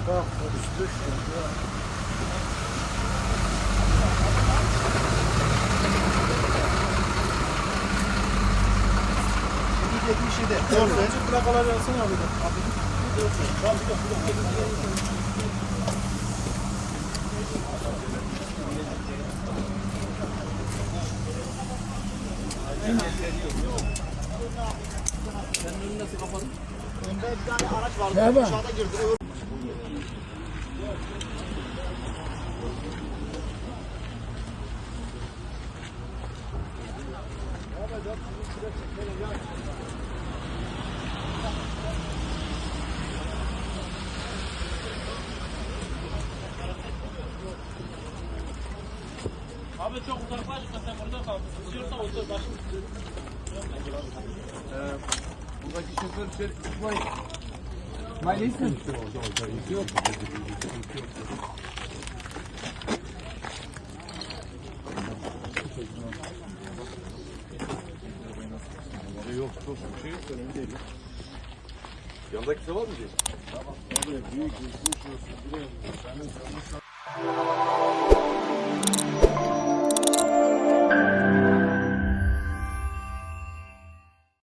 Bak, üstü işte. Önce plakaları alsana abi. Senin önünü nasıl kapadın? Önde bir tane araç vardı. Merhaba. Aşağıda girdi. Abi çok uzaklaşma, sen burada kal. İstiyorsa otur başım. Buradaki şoför şöyle İsmail. İsmail iyisin. Yok. Yok çok bir şey yok. Önemli değil. Yanındaki var mı diye? Tamam. Büyük bir şurası.